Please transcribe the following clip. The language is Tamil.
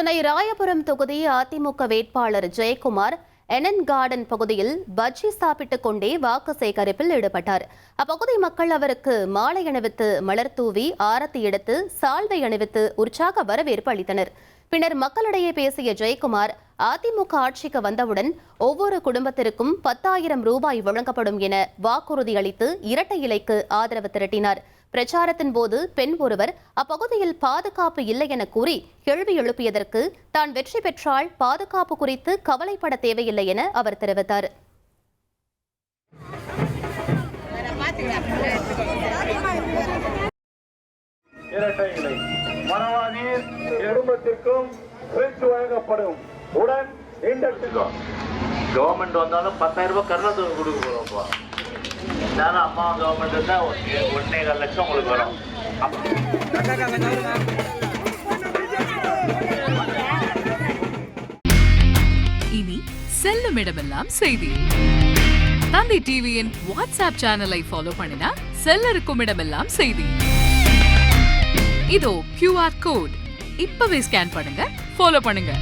சென்னை ராயபுரம் தொகுதி அதிமுக வேட்பாளர் ஜெயக்குமார் என்என் கார்டன் பகுதியில் பஜ்ஜி சாப்பிட்டுக் கொண்டே வாக்கு சேகரிப்பில் ஈடுபட்டார். அப்பகுதி மக்கள் அவருக்கு மாலை அணிவித்து மலர் தூவி ஆரத்தி எடுத்து சால்வை அணிவித்து உற்சாக வரவேற்பு அளித்தனர். பின்னர் மக்களிடையே பேசிய ஜெயக்குமார், அதிமுக ஆட்சிக்கு வந்தவுடன் ஒவ்வொரு குடும்பத்திற்கும் 10,000 ரூபாய் வழங்கப்படும் என வாக்குறுதி அளித்து இரட்டை இலைக்கு ஆதரவு திரட்டினார். பிரச்சாரத்தின் போது பெண் ஒருவர் அப்பகுதியில் பாதுகாப்பு இல்லை என கூறி கேள்வி எழுப்பியதற்கு தான் வெற்றி பெற்றால் பாதுகாப்பு குறித்து கவலைப்பட தேவையில்லை என அவர் தெரிவித்தார். கவர்மெண்ட் வந்தாலும் 10,000 ரூபாய் கருணை கொடுக்க போறோம். அம்மா கவர்மெண்ட் இருந்தா 1.25 லட்சம் உங்களுக்கு வரும். இனி செல்லும் இடமெல்லாம் செய்தி. தந்தை டிவியின் வாட்ஸ்அப் சேனலை ஃபாலோ பண்ணினா செல்லருக்கும் இடமெல்லாம் செய்தி. இதோ QR கோட் இப்பவே ஸ்கேன் பண்ணுங்க, ஃபாலோ பண்ணுங்க.